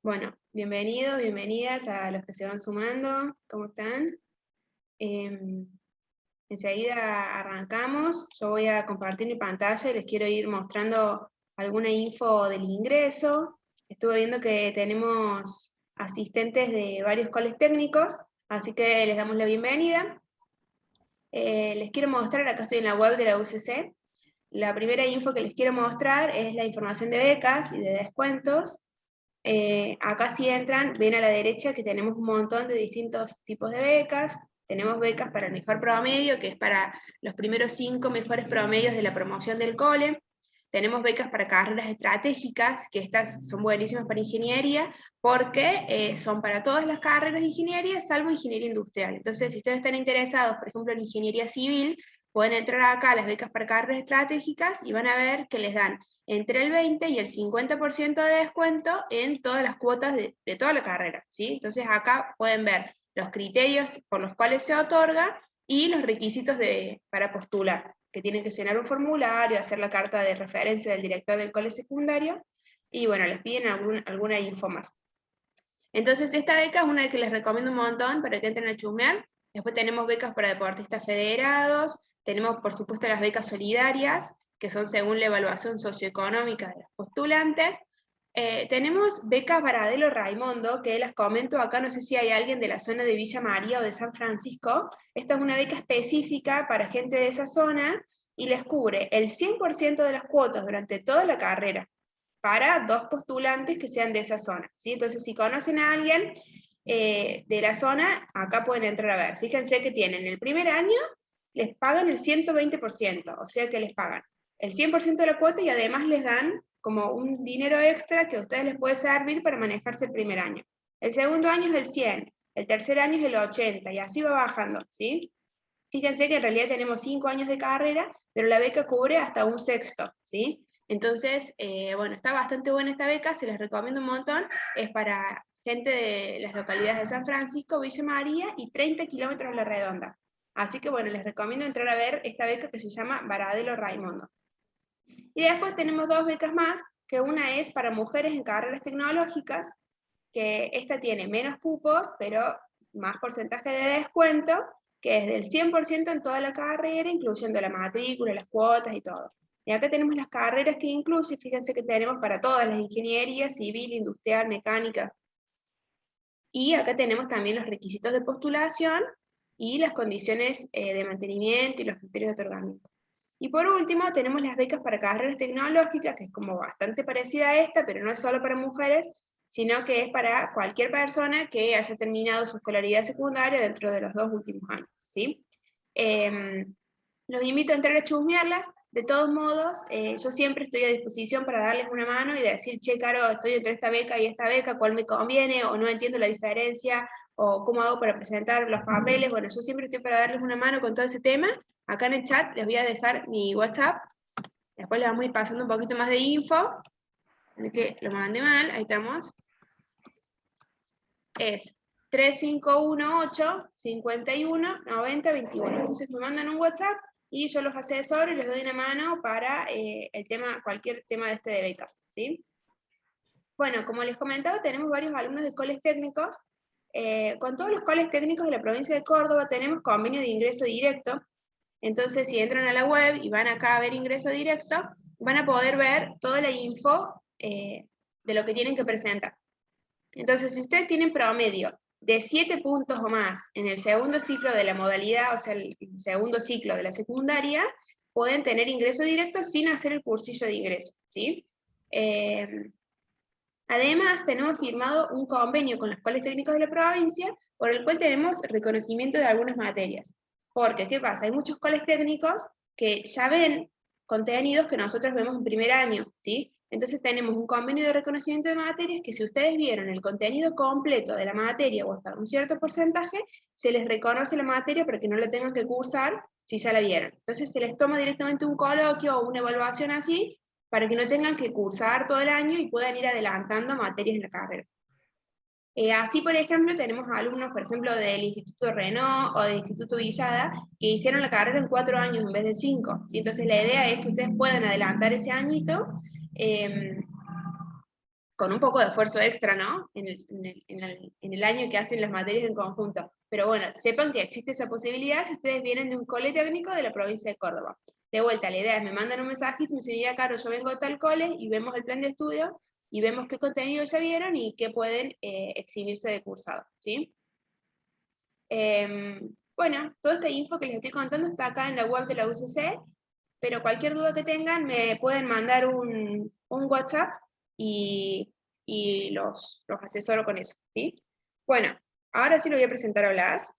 Bueno, bienvenidos, bienvenidas a los que se van sumando. ¿Cómo están? Enseguida arrancamos. Yo voy a compartir mi pantalla y les quiero ir mostrando alguna info del ingreso. Estuve viendo que tenemos asistentes de varios coles técnicos, así que les damos la bienvenida. Les quiero mostrar, acá estoy en la web de la UCC. La primera info que les quiero mostrar es la información de becas y de descuentos. Acá si entran, ven a la derecha que tenemos un montón de distintos tipos de becas. Tenemos becas para el mejor promedio, que es para los primeros 5 mejores promedios de la promoción del cole. Tenemos becas para carreras estratégicas, que estas son buenísimas para ingeniería, porque son para todas las carreras de ingeniería, salvo ingeniería industrial. Entonces, si ustedes están interesados, por ejemplo, en ingeniería civil, pueden entrar acá a las becas para carreras estratégicas y van a ver que les dan entre el 20 y el 50% de descuento en todas las cuotas de toda la carrera, ¿sí? Entonces acá pueden ver los criterios por los cuales se otorga y los requisitos para postular, que tienen que llenar un formulario, hacer la carta de referencia del director del cole secundario, y bueno, les piden alguna info más. Entonces esta beca es una que les recomiendo un montón para que entren a chusmear. Después tenemos becas para deportistas federados, tenemos por supuesto las becas solidarias, que son según la evaluación socioeconómica de los postulantes. Tenemos becas para Adelo Raimondo, que las comento acá, no sé si hay alguien de la zona de Villa María o de San Francisco. Esta es una beca específica para gente de esa zona y les cubre el 100% de las cuotas durante toda la carrera para 2 postulantes que sean de esa zona, ¿sí? Entonces, si conocen a alguien de la zona, acá pueden entrar a ver. Fíjense que tienen el primer año, les pagan el 120%, o sea que les pagan el 100% de la cuota y además les dan como un dinero extra que a ustedes les puede servir para manejarse el primer año. El segundo año es el 100, el tercer año es el 80, y así va bajando, ¿sí? Fíjense que en realidad tenemos 5 años de carrera, pero la beca cubre hasta un sexto, ¿sí? Entonces, bueno, está bastante buena esta beca, se les recomiendo un montón, es para gente de las localidades de San Francisco, Villa María y 30 kilómetros a la redonda. Así que bueno, les recomiendo entrar a ver esta beca que se llama Baradelo Raimondo. Y después tenemos 2 becas más, que una es para mujeres en carreras tecnológicas, que esta tiene menos cupos, pero más porcentaje de descuento, que es del 100% en toda la carrera, incluyendo la matrícula, las cuotas y todo. Y acá tenemos las carreras que incluye, fíjense que tenemos para todas las ingenierías, civil, industrial, mecánica. Y acá tenemos también los requisitos de postulación y las condiciones de mantenimiento y los criterios de otorgamiento. Y por último, tenemos las becas para carreras tecnológicas, que es como bastante parecida a esta, pero no es solo para mujeres, sino que es para cualquier persona que haya terminado su escolaridad secundaria dentro de los 2 últimos años, ¿sí? Los invito a entrar a chusmearlas. De todos modos, yo siempre estoy a disposición para darles una mano y decir, che, Caro, estoy entre esta beca y esta beca, ¿cuál me conviene? O no entiendo la diferencia, o cómo hago para presentar los papeles. Bueno, yo siempre estoy para darles una mano con todo ese tema. Acá en el chat les voy a dejar mi WhatsApp, después les vamos a ir pasando un poquito más de info, que lo mandé mal, ahí estamos. Es 3518-519021. Entonces me mandan un WhatsApp y yo los asesoro y les doy una mano para cualquier tema de de becas, ¿sí? Bueno, como les comentaba, tenemos varios alumnos de coles técnicos. Con todos los coles técnicos de la provincia de Córdoba tenemos convenio de ingreso directo. Entonces, si entran a la web y van acá a ver ingreso directo, van a poder ver toda la info de lo que tienen que presentar. Entonces, si ustedes tienen promedio de 7 puntos o más en el segundo ciclo de la modalidad, o sea, el segundo ciclo de la secundaria, pueden tener ingreso directo sin hacer el cursillo de ingreso, ¿sí? Además, tenemos firmado un convenio con los coles técnicos de la provincia, por el cual tenemos reconocimiento de algunas materias. Porque, ¿qué pasa? Hay muchos coles técnicos que ya ven contenidos que nosotros vemos en primer año, ¿sí? Entonces tenemos un convenio de reconocimiento de materias que si ustedes vieron el contenido completo de la materia o hasta un cierto porcentaje, se les reconoce la materia para que no la tengan que cursar si ya la vieron. Entonces se les toma directamente un coloquio o una evaluación así, para que no tengan que cursar todo el año y puedan ir adelantando materias en la carrera. Así, por ejemplo, tenemos alumnos, por ejemplo, del Instituto Renault o del Instituto Villada, que hicieron la carrera en 4 años en vez de 5. ¿Sí? Entonces la idea es que ustedes puedan adelantar ese añito con un poco de esfuerzo extra, ¿no? En el año que hacen las materias en conjunto. Pero bueno, sepan que existe esa posibilidad si ustedes vienen de un cole técnico de la provincia de Córdoba. De vuelta, la idea es, me mandan un mensajito, me dicen, mira, Caro, yo vengo de tal cole, y vemos el plan de estudio, y vemos qué contenido ya vieron y qué pueden eximirse de cursado, ¿sí? Bueno, toda esta info que les estoy contando está acá en la web de la UCC, pero cualquier duda que tengan me pueden mandar un WhatsApp y los asesoro con eso, ¿sí? Bueno, ahora sí lo voy a presentar a Blas.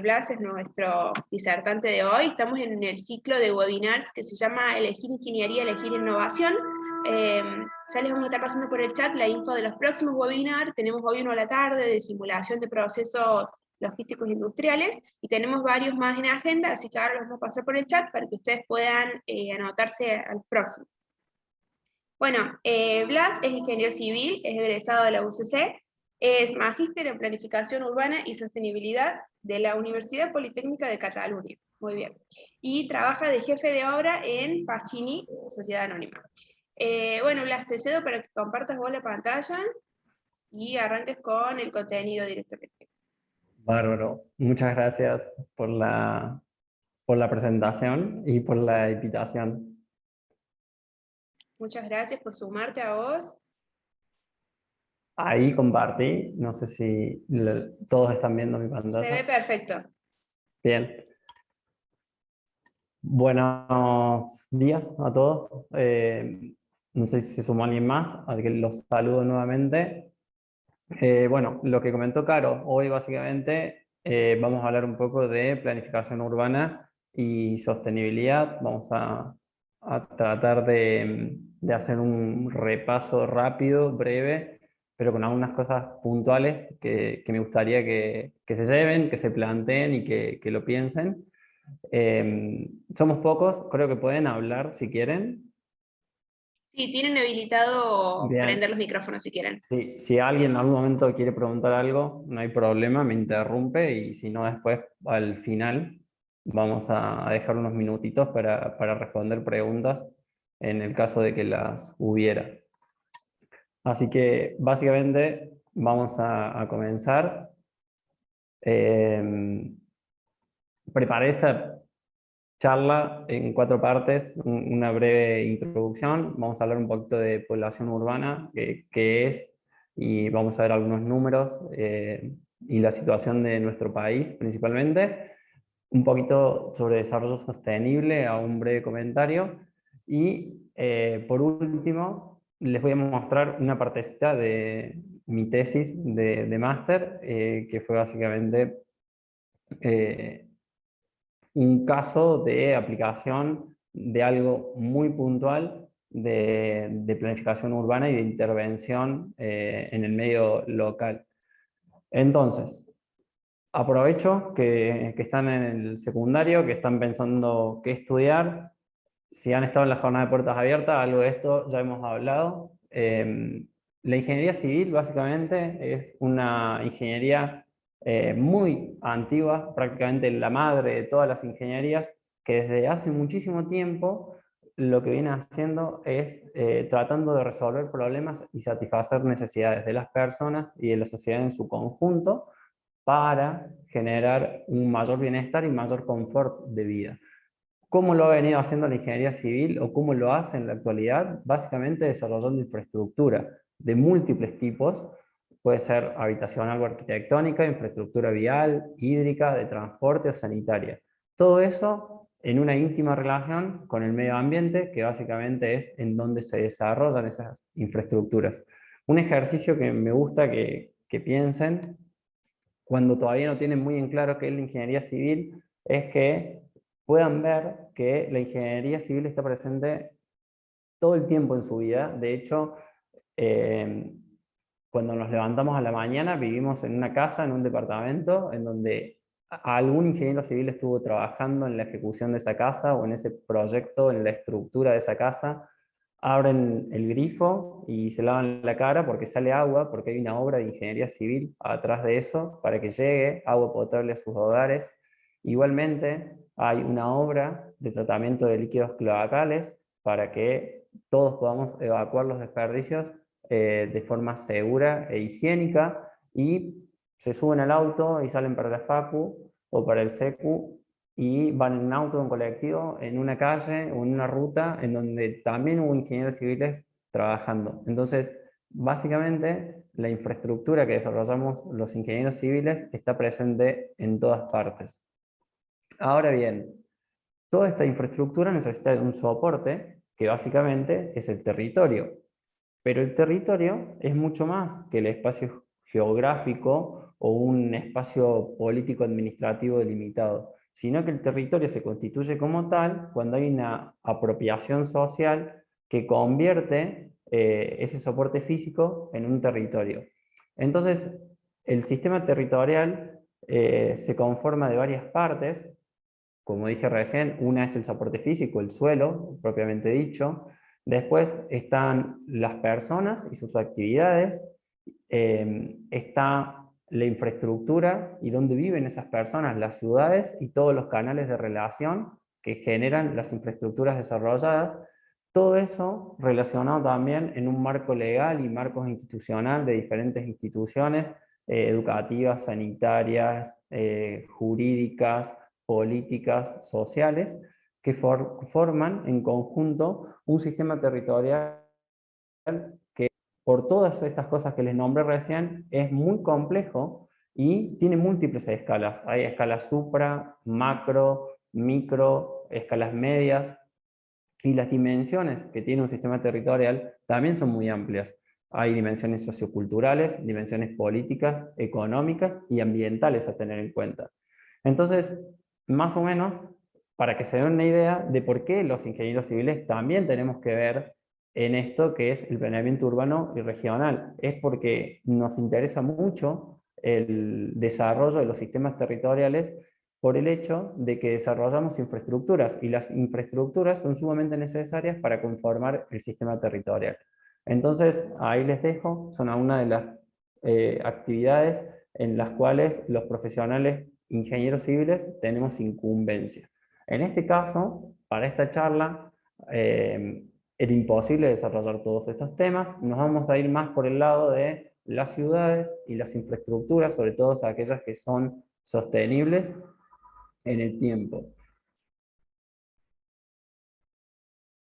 Blas es nuestro disertante de hoy. Estamos en el ciclo de webinars que se llama Elegir Ingeniería, Elegir Innovación. Ya les vamos a estar pasando por el chat la info de los próximos webinars. Tenemos hoy uno a la tarde de simulación de procesos logísticos industriales y tenemos varios más en agenda, así que ahora los vamos a pasar por el chat para que ustedes puedan anotarse a los próximos. Bueno, Blas es ingeniero civil, es egresado de la UCC, es magíster en planificación urbana y sostenibilidad de la Universidad Politécnica de Cataluña. Muy bien. Y trabaja de jefe de obra en Pacini, Sociedad Anónima. Bueno, Blas, te cedo para que compartas vos la pantalla y arranques con el contenido directamente. Bárbaro. Muchas gracias por la presentación y por la invitación. Muchas gracias por sumarte a vos. Ahí compartí, no sé si todos están viendo mi Se ve pantalla. perfecto. Bien. Buenos días a todos. No sé si se sumó alguien más, al que los saludo nuevamente. Bueno, lo que comentó Caro, hoy básicamente vamos a hablar un poco de planificación urbana y sostenibilidad. Vamos a tratar de hacer un repaso rápido, breve, pero con algunas cosas puntuales que me gustaría que se lleven, que se planteen y que lo piensen. Somos pocos, creo que pueden hablar si quieren. Sí, tienen habilitado prender Bien. los micrófonos si quieren. Si alguien en algún momento quiere preguntar algo, no hay problema, me interrumpe y si no, después al final vamos a dejar unos minutitos para responder preguntas en el caso de que las hubiera. Así que básicamente vamos a comenzar. Preparé esta charla en 4 partes, una breve introducción, vamos a hablar un poquito de población urbana, qué es, y vamos a ver algunos números y la situación de nuestro país principalmente, un poquito sobre desarrollo sostenible, a un breve comentario, y por último les voy a mostrar una partecita de mi tesis de máster, que fue básicamente un caso de aplicación de algo muy puntual de planificación urbana y de intervención en el medio local. Entonces, aprovecho que están en el secundario, que están pensando qué estudiar. Si han estado en la jornada de puertas abiertas, algo de esto ya hemos hablado. La ingeniería civil básicamente es una ingeniería muy antigua, prácticamente la madre de todas las ingenierías, que desde hace muchísimo tiempo lo que viene haciendo es tratando de resolver problemas y satisfacer necesidades de las personas y de la sociedad en su conjunto para generar un mayor bienestar y mayor confort de vida. ¿Cómo lo ha venido haciendo la ingeniería civil o cómo lo hace en la actualidad? Básicamente desarrollando infraestructura de múltiples tipos. Puede ser habitacional o arquitectónica, infraestructura vial, hídrica, de transporte o sanitaria. Todo eso en una íntima relación con el medio ambiente, que básicamente es en donde se desarrollan esas infraestructuras. Un ejercicio que me gusta que piensen cuando todavía no tienen muy en claro qué es la ingeniería civil, es que puedan ver que la ingeniería civil está presente todo el tiempo en su vida. De hecho, eh, cuando nos levantamos a la mañana, vivimos en una casa, en un departamento, en donde algún ingeniero civil estuvo trabajando en la ejecución de esa casa o en ese proyecto, en la estructura de esa casa. Abren el grifo y se lavan la cara porque sale agua, porque hay una obra de ingeniería civil atrás de eso para que llegue agua potable a sus hogares. Igualmente, hay una obra de tratamiento de líquidos cloacales para que todos podamos evacuar los desperdicios de forma segura e higiénica, y se suben al auto y salen para la facu o para el secu y van en un auto o en colectivo, en una calle o en una ruta en donde también hubo ingenieros civiles trabajando. Entonces, básicamente, la infraestructura que desarrollamos los ingenieros civiles está presente en todas partes. Ahora bien, toda esta infraestructura necesita de un soporte que básicamente es el territorio. Pero el territorio es mucho más que el espacio geográfico o un espacio político-administrativo delimitado, sino que el territorio se constituye como tal cuando hay una apropiación social que convierte ese soporte físico en un territorio. Entonces, el sistema territorial se conforma de varias partes. Como dije recién, una es el soporte físico, el suelo, propiamente dicho. Después están las personas y sus actividades. Está la infraestructura y dónde viven esas personas, las ciudades y todos los canales de relación que generan las infraestructuras desarrolladas. Todo eso relacionado también en un marco legal y marcos institucional de diferentes instituciones educativas, sanitarias, jurídicas, políticas, sociales, que forman en conjunto un sistema territorial que, por todas estas cosas que les nombré recién, es muy complejo y tiene múltiples escalas. Hay escalas supra, macro, micro, escalas medias, y las dimensiones que tiene un sistema territorial también son muy amplias. Hay dimensiones socioculturales, dimensiones políticas, económicas y ambientales a tener en cuenta. Entonces, más o menos, para que se den una idea de por qué los ingenieros civiles también tenemos que ver en esto que es el planeamiento urbano y regional, es porque nos interesa mucho el desarrollo de los sistemas territoriales por el hecho de que desarrollamos infraestructuras, y las infraestructuras son sumamente necesarias para conformar el sistema territorial. Entonces, ahí les dejo, son una de las actividades en las cuales los profesionales ingenieros civiles tenemos incumbencia. En este caso, para esta charla, era imposible desarrollar todos estos temas. Nos vamos a ir más por el lado de las ciudades y las infraestructuras, sobre todo aquellas que son sostenibles en el tiempo.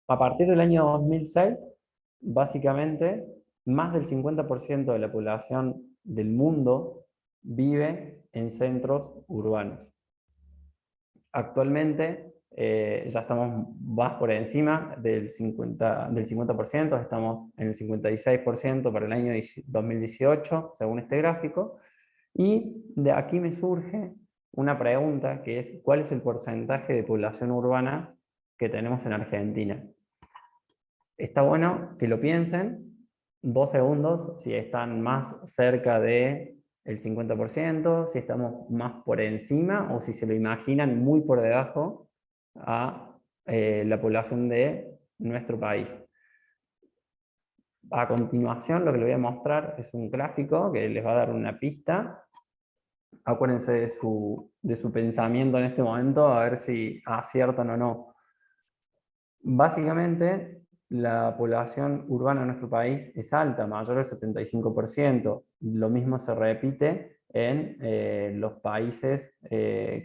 A partir del año 2006, básicamente, más del 50% de la población del mundo vive en centros urbanos. Actualmente ya estamos más por encima del 50%, estamos en el 56% para el año 2018, según este gráfico, y de aquí me surge una pregunta que es: ¿cuál es el porcentaje de población urbana que tenemos en Argentina? Está bueno que lo piensen 2 segundos, si están más cerca de el 50%, si estamos más por encima o si se lo imaginan muy por debajo a la población de nuestro país. A continuación, lo que les voy a mostrar es un gráfico que les va a dar una pista. Acuérdense de su pensamiento en este momento, a ver si aciertan o no. Básicamente, la población urbana de nuestro país es alta, mayor del 75%. Lo mismo se repite en los países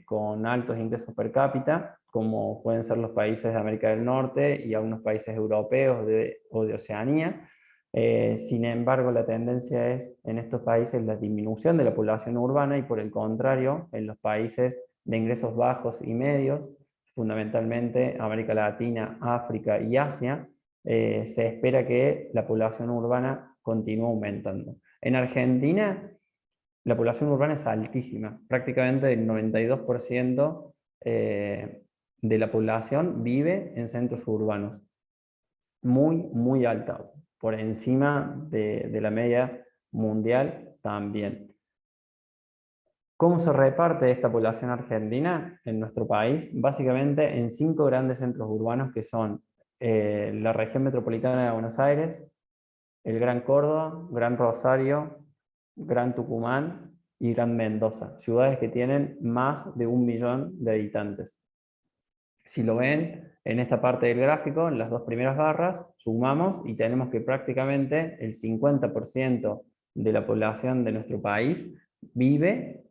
con altos ingresos per cápita, como pueden ser los países de América del Norte y algunos países europeos o de Oceanía. Sin embargo, la tendencia es en estos países la disminución de la población urbana, y por el contrario, en los países de ingresos bajos y medios, fundamentalmente América Latina, África y Asia, se espera que la población urbana continúe aumentando. En Argentina, la población urbana es altísima, prácticamente el 92% de la población vive en centros urbanos. Muy, muy alta, por encima de la media mundial también. ¿Cómo se reparte esta población argentina en nuestro país? Básicamente en 5 grandes centros urbanos que son la región metropolitana de Buenos Aires, el Gran Córdoba, Gran Rosario, Gran Tucumán y Gran Mendoza, ciudades que tienen más de 1 millón de habitantes. Si lo ven, en esta parte del gráfico, en las dos primeras barras, sumamos y tenemos que prácticamente el 50% de la población de nuestro país vive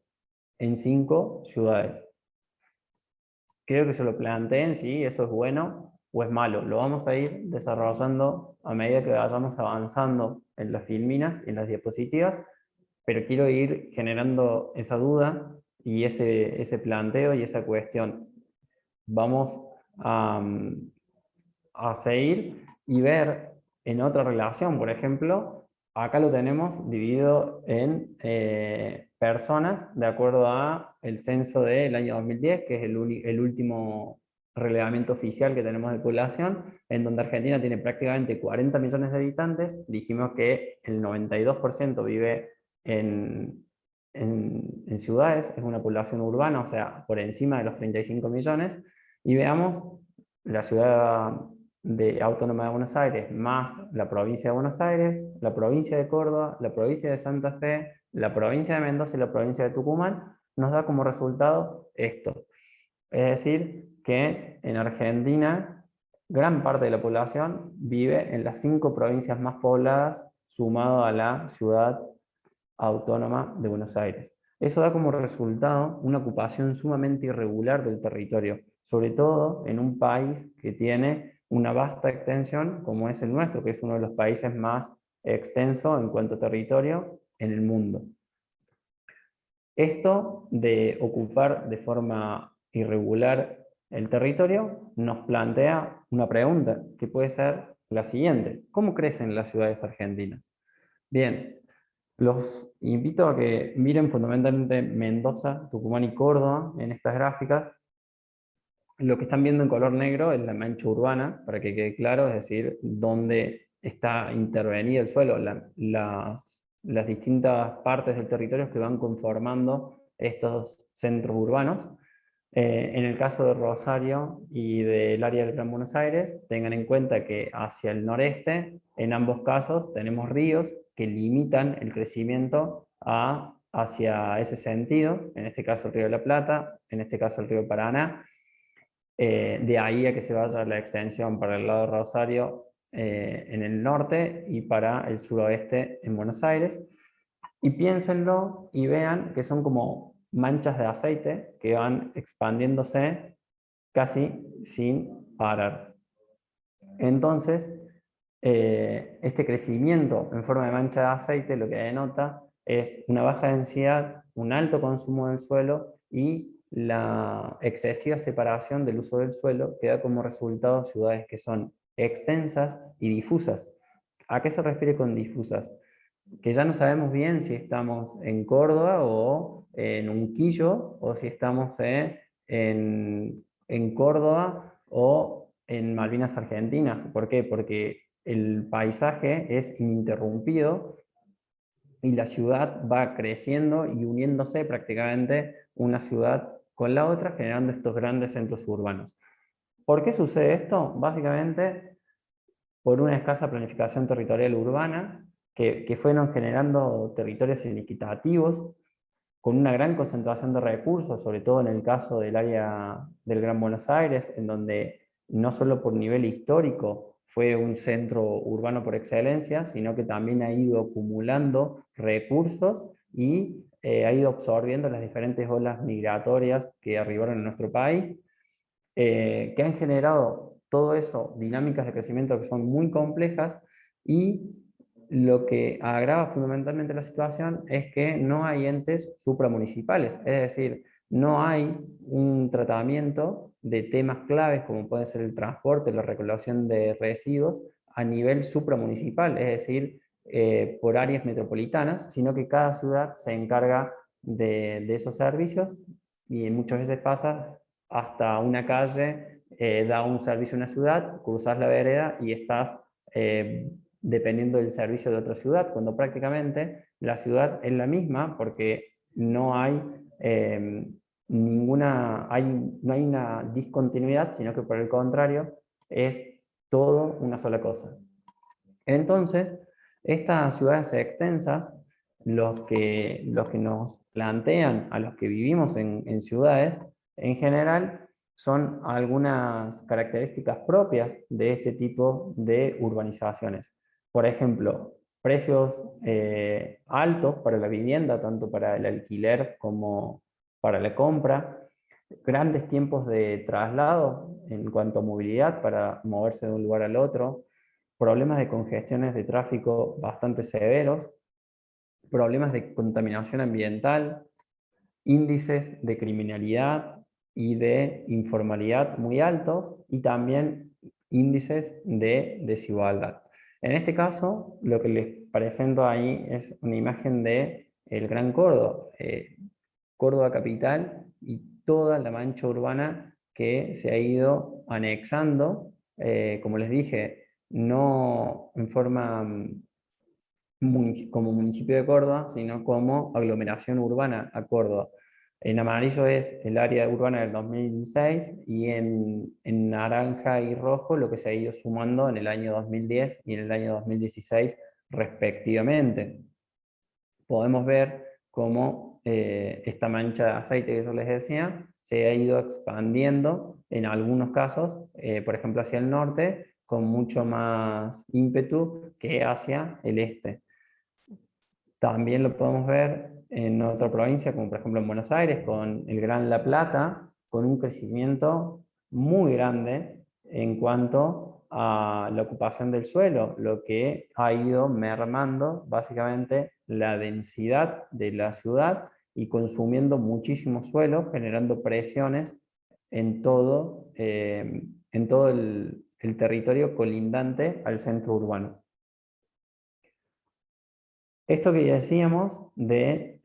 en 5 ciudades. Creo que se lo planteen si eso es bueno o es malo. Lo vamos a ir desarrollando a medida que vayamos avanzando en las filminas y en las diapositivas, pero quiero ir generando esa duda y ese planteo y esa cuestión. Vamos a seguir y ver en otra relación, por ejemplo, acá lo tenemos dividido en personas de acuerdo a el censo del año 2010, que es el último relevamiento oficial que tenemos de población, en donde Argentina tiene prácticamente 40 millones de habitantes. Dijimos que el 92% vive en ciudades, es una población urbana, o sea, por encima de los 35 millones, y veamos la ciudad Autónoma de Buenos Aires, más la provincia de Buenos Aires, la provincia de Córdoba, la provincia de Santa Fe, la provincia de Mendoza y la provincia de Tucumán, nos da como resultado esto. Es decir, que en Argentina gran parte de la población vive en las 5 provincias más pobladas, sumado a la ciudad autónoma de Buenos Aires. Eso da como resultado una ocupación sumamente irregular del territorio, sobre todo en un país que tiene una vasta extensión como es el nuestro, que es uno de los países más extensos en cuanto a territorio en el mundo. Esto de ocupar de forma irregular el territorio nos plantea una pregunta que puede ser la siguiente: ¿cómo crecen las ciudades argentinas? Bien, los invito a que miren fundamentalmente Mendoza, Tucumán y Córdoba en estas gráficas. Lo que están viendo en color negro es la mancha urbana, para que quede claro, es decir, dónde está intervenido el suelo, las distintas partes del territorio que van conformando estos centros urbanos. En el caso de Rosario y del área del Gran Buenos Aires, tengan en cuenta que hacia el noreste, en ambos casos, tenemos ríos que limitan el crecimiento hacia ese sentido, en este caso el río de la Plata, en este caso el río Paraná. De ahí a que se vaya la extensión para el lado de Rosario en el norte y para el suroeste en Buenos Aires. Y piénsenlo y vean que son como manchas de aceite que van expandiéndose casi sin parar. Entonces, este crecimiento en forma de mancha de aceite lo que denota es una baja densidad, un alto consumo del suelo y la excesiva separación del uso del suelo que da como resultado ciudades que son extensas y difusas. ¿A qué se refiere con difusas? Que ya no sabemos bien si estamos en Córdoba o en Unquillo, o si estamos en Córdoba o en Malvinas Argentinas. ¿Por qué? Porque el paisaje es ininterrumpido y la ciudad va creciendo y uniéndose prácticamente una ciudad con la otra, generando estos grandes centros urbanos. ¿Por qué sucede esto? Básicamente por una escasa planificación territorial urbana, que fueron generando territorios inequitativos, con una gran concentración de recursos, sobre todo en el caso del área del Gran Buenos Aires, en donde no solo por nivel histórico fue un centro urbano por excelencia, sino que también ha ido acumulando recursos y ha ido absorbiendo las diferentes olas migratorias que arribaron a nuestro país, que han generado todo eso, dinámicas de crecimiento que son muy complejas, y lo que agrava fundamentalmente la situación es que no hay entes supramunicipales, es decir, no hay un tratamiento de temas claves como puede ser el transporte, la recolección de residuos a nivel supramunicipal, es decir, por áreas metropolitanas, sino que cada ciudad se encarga de esos servicios y muchas veces pasa hasta una calle, da un servicio a una ciudad, cruzas la vereda y estás dependiendo del servicio de otra ciudad, cuando prácticamente la ciudad es la misma porque no hay no hay una discontinuidad, sino que por el contrario es todo una sola cosa. Entonces, estas ciudades extensas, los que nos plantean a los que vivimos en ciudades, en general, son algunas características propias de este tipo de urbanizaciones. Por ejemplo, precios altos para la vivienda, tanto para el alquiler como para la compra, grandes tiempos de traslado en cuanto a movilidad para moverse de un lugar al otro, problemas de congestiones de tráfico bastante severos, problemas de contaminación ambiental, índices de criminalidad y de informalidad muy altos y también índices de desigualdad. En este caso, lo que les presento ahí es una imagen de el Gran Córdoba, Córdoba capital y toda la mancha urbana que se ha ido anexando, como les dije, no en forma como municipio de Córdoba, sino como aglomeración urbana a Córdoba. En amarillo es el área urbana del 2006 y en naranja y rojo lo que se ha ido sumando en el año 2010 y en el año 2016 respectivamente. Podemos ver cómo esta mancha de aceite que yo les decía se ha ido expandiendo en algunos casos, por ejemplo hacia el norte, con mucho más ímpetu que hacia el este. También lo podemos ver en otra provincia, como por ejemplo en Buenos Aires, con el Gran La Plata, con un crecimiento muy grande en cuanto a la ocupación del suelo, lo que ha ido mermando básicamente la densidad de la ciudad y consumiendo muchísimo suelo, generando presiones en todo el territorio colindante al centro urbano. Esto que decíamos de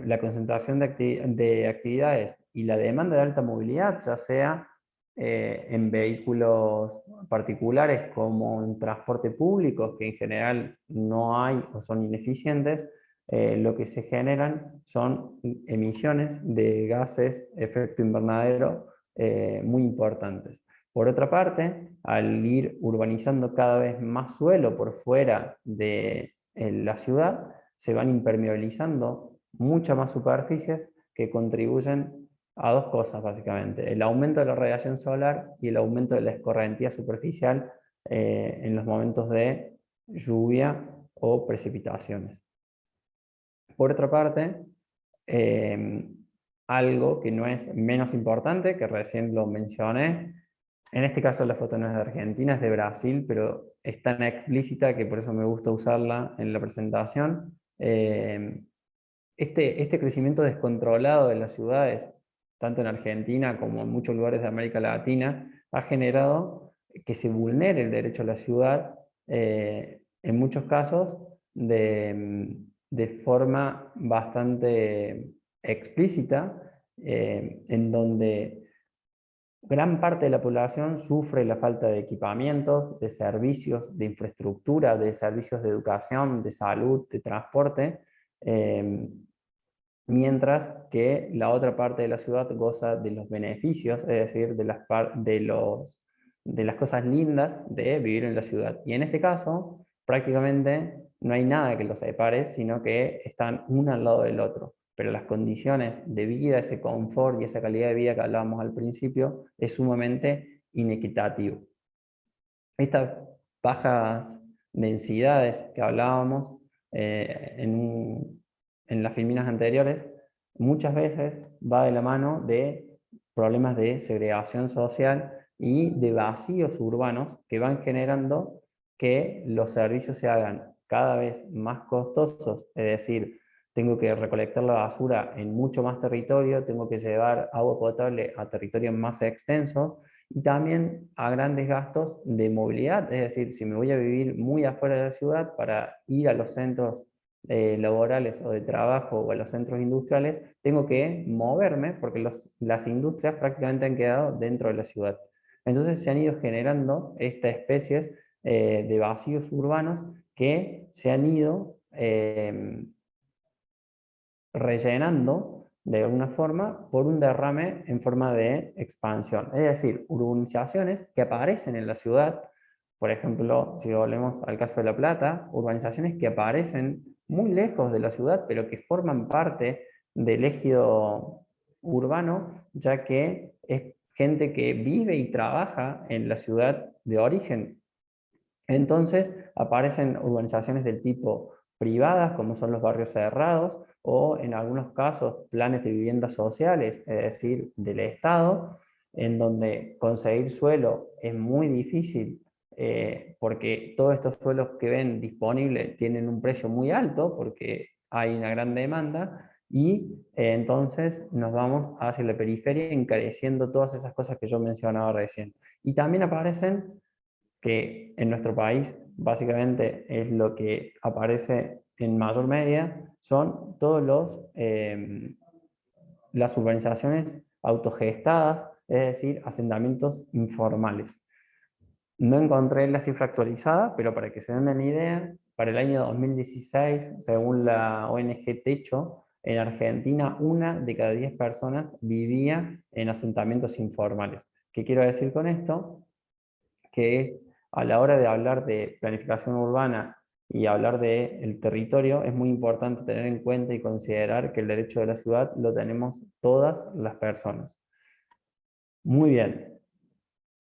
la concentración de actividades y la demanda de alta movilidad, ya sea en vehículos particulares como en transporte público, que en general no hay o son ineficientes, lo que se generan son emisiones de gases efecto invernadero muy importantes. Por otra parte, al ir urbanizando cada vez más suelo por fuera de en la ciudad, se van impermeabilizando muchas más superficies que contribuyen a dos cosas básicamente: el aumento de la radiación solar y el aumento de la escorrentía superficial en los momentos de lluvia o precipitaciones. Por otra parte, algo que no es menos importante, que recién lo mencioné, en este caso la foto no es de Argentina, es de Brasil, pero es tan explícita que por eso me gusta usarla en la presentación. Este crecimiento descontrolado de las ciudades, tanto en Argentina como en muchos lugares de América Latina, ha generado que se vulnere el derecho a la ciudad, en muchos casos de forma bastante explícita, en donde gran parte de la población sufre la falta de equipamientos, de servicios, de infraestructura, de servicios de educación, de salud, de transporte, mientras que la otra parte de la ciudad goza de los beneficios, es decir, de las cosas lindas de vivir en la ciudad. Y en este caso, prácticamente no hay nada que los separe, sino que están uno al lado del otro. Pero las condiciones de vida, ese confort y esa calidad de vida que hablábamos al principio, es sumamente inequitativo. Estas bajas densidades que hablábamos en las filminas anteriores, muchas veces va de la mano de problemas de segregación social y de vacíos urbanos que van generando que los servicios se hagan cada vez más costosos, es decir, tengo que recolectar la basura en mucho más territorio, tengo que llevar agua potable a territorios más extensos y también a grandes gastos de movilidad, es decir, si me voy a vivir muy afuera de la ciudad para ir a los centros laborales o de trabajo o a los centros industriales, tengo que moverme porque las industrias prácticamente han quedado dentro de la ciudad. Entonces se han ido generando estas especies de vacíos urbanos que se han ido rellenando de alguna forma por un derrame en forma de expansión. Es decir, urbanizaciones que aparecen en la ciudad, por ejemplo, si volvemos al caso de La Plata, urbanizaciones que aparecen muy lejos de la ciudad, pero que forman parte del ejido urbano, ya que es gente que vive y trabaja en la ciudad de origen. Entonces aparecen urbanizaciones del tipo privadas, como son los barrios cerrados, o en algunos casos planes de viviendas sociales, es decir, del Estado, en donde conseguir suelo es muy difícil, porque todos estos suelos que ven disponibles tienen un precio muy alto, porque hay una gran demanda, y entonces nos vamos hacia la periferia encareciendo todas esas cosas que yo mencionaba recién. Y también aparecen, que en nuestro país básicamente es lo que aparece en mayor medida, son todos las urbanizaciones autogestadas, es decir, asentamientos informales. No encontré la cifra actualizada, pero para que se den una idea, para el año 2016, según la ONG Techo, en Argentina 1 de cada 10 personas vivía en asentamientos informales. ¿Qué quiero decir con esto? Que es, a la hora de hablar de planificación urbana y hablar del territorio, es muy importante tener en cuenta y considerar que el derecho de la ciudad lo tenemos todas las personas. Muy bien,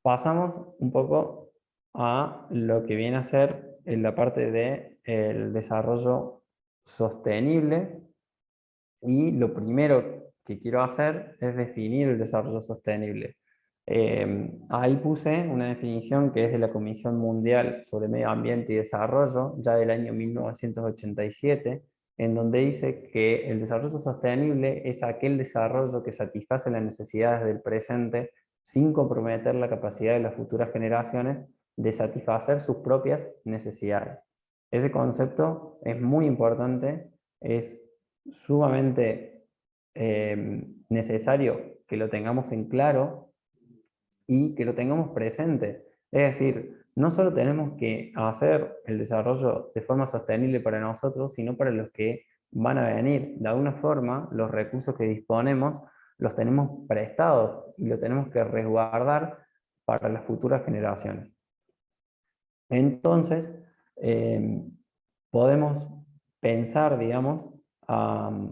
pasamos un poco a lo que viene a ser en la parte del desarrollo sostenible, y lo primero que quiero hacer es definir el desarrollo sostenible. Ahí puse una definición que es de la Comisión Mundial sobre Medio Ambiente y Desarrollo, ya del año 1987, en donde dice que el desarrollo sostenible es aquel desarrollo que satisface las necesidades del presente sin comprometer la capacidad de las futuras generaciones de satisfacer sus propias necesidades. Ese concepto es muy importante, es sumamente necesario que lo tengamos en claro y que lo tengamos presente. Es decir, no solo tenemos que hacer el desarrollo de forma sostenible para nosotros, sino para los que van a venir. De alguna forma, los recursos que disponemos los tenemos prestados y lo tenemos que resguardar para las futuras generaciones. Entonces, podemos pensar, digamos,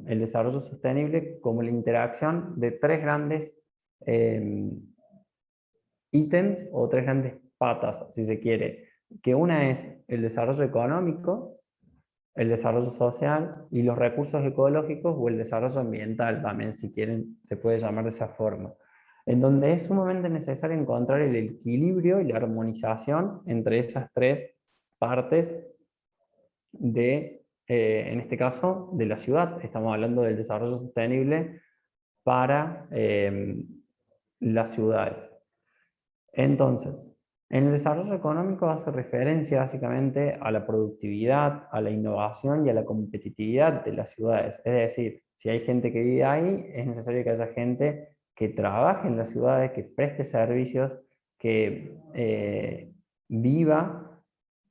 el desarrollo sostenible como la interacción de tres grandes ítems o tres grandes patas, si se quiere, que una es el desarrollo económico, el desarrollo social y los recursos ecológicos, o el desarrollo ambiental también, si quieren, se puede llamar de esa forma, en donde es sumamente necesario encontrar el equilibrio y la armonización entre esas tres partes en este caso, de la ciudad. Estamos hablando del desarrollo sostenible para las ciudades. Entonces, en el desarrollo económico hace referencia básicamente a la productividad, a la innovación y a la competitividad de las ciudades. Es decir, si hay gente que vive ahí, es necesario que haya gente que trabaje en las ciudades, que preste servicios, que viva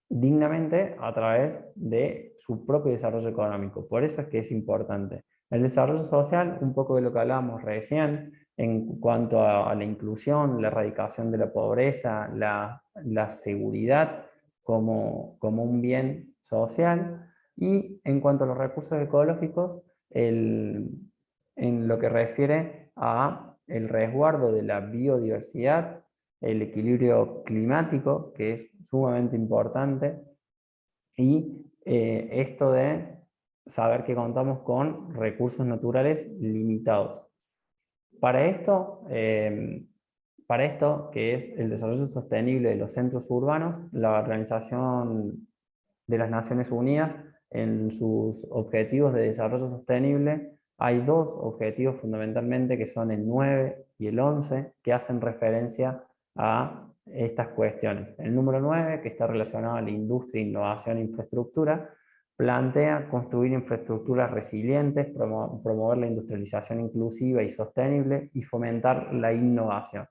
dignamente a través de su propio desarrollo económico. Por eso es que es importante. El desarrollo social, un poco de lo que hablábamos recién, en cuanto a la inclusión, la erradicación de la pobreza, la seguridad como un bien social, y en cuanto a los recursos ecológicos, en lo que refiere a el resguardo de la biodiversidad, el equilibrio climático, que es sumamente importante, y esto de saber que contamos con recursos naturales limitados. Para esto, que es el desarrollo sostenible de los centros urbanos, la Organización de las Naciones Unidas, en sus objetivos de desarrollo sostenible, hay dos objetivos fundamentalmente, que son el 9 y el 11, que hacen referencia a estas cuestiones. El número 9, que está relacionado a la industria, innovación e infraestructura, plantea construir infraestructuras resilientes, promover la industrialización inclusiva y sostenible y fomentar la innovación.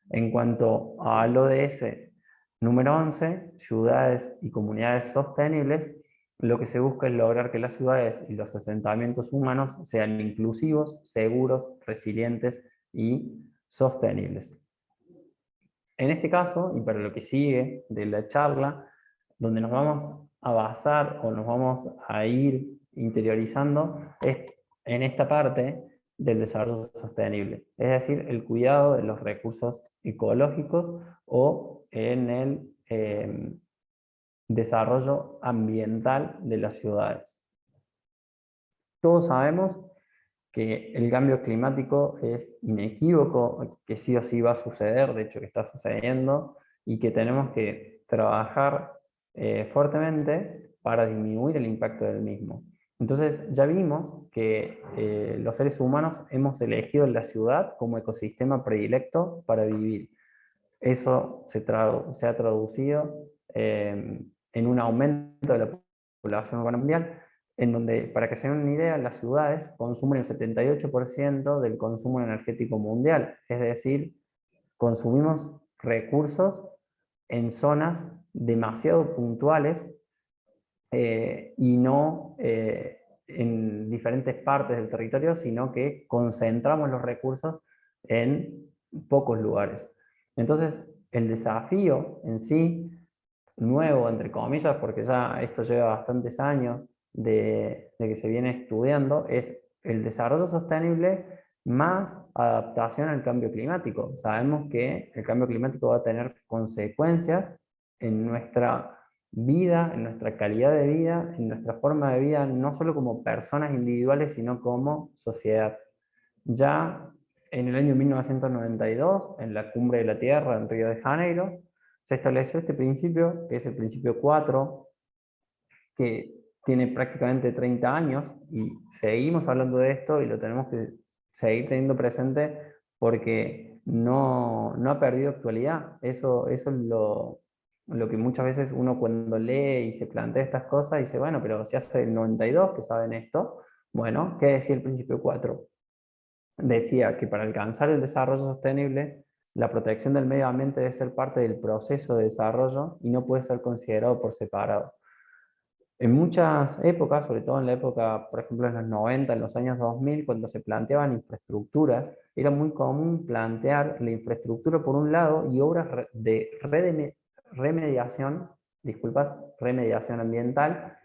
En cuanto al ODS número 11, ciudades y comunidades sostenibles, lo que se busca es lograr que las ciudades y los asentamientos humanos sean inclusivos, seguros, resilientes y sostenibles. En este caso, y para lo que sigue de la charla, donde nos vamos a basar o nos vamos a ir interiorizando, es en esta parte del desarrollo sostenible, es decir, el cuidado de los recursos ecológicos o en el desarrollo ambiental de las ciudades. Todos sabemos que el cambio climático es inequívoco, que sí o sí va a suceder, de hecho que está sucediendo, y que tenemos que trabajar fuertemente para disminuir el impacto del mismo. Entonces ya vimos que los seres humanos hemos elegido la ciudad como ecosistema predilecto para vivir. Eso se ha traducido en un aumento de la población urbana mundial, en donde, para que se den una idea, las ciudades consumen el 78% del consumo energético mundial, es decir, consumimos recursos en zonas demasiado puntuales y no en diferentes partes del territorio, sino que concentramos los recursos en pocos lugares. Entonces, el desafío en sí, nuevo, entre comillas, porque ya esto lleva bastantes años de que se viene estudiando, es el desarrollo sostenible más adaptación al cambio climático. Sabemos que el cambio climático va a tener consecuencias en nuestra vida, en nuestra calidad de vida, en nuestra forma de vida, no solo como personas individuales, sino como sociedad. Ya en el año 1992, en la Cumbre de la Tierra en Río de Janeiro, se estableció este principio, que es el principio 4, que tiene prácticamente 30 años, y seguimos hablando de esto y lo tenemos que seguir teniendo presente porque no ha perdido actualidad. Eso es lo que muchas veces uno cuando lee y se plantea estas cosas dice, bueno, pero si hace el 92 que saben esto, bueno, ¿qué decía el principio 4? Decía que para alcanzar el desarrollo sostenible, la protección del medio ambiente debe ser parte del proceso de desarrollo y no puede ser considerado por separado. En muchas épocas, sobre todo en la época, por ejemplo, en los 90, en los años 2000, cuando se planteaban infraestructuras, era muy común plantear la infraestructura por un lado y obras de remediación, disculpas, remediación ambiental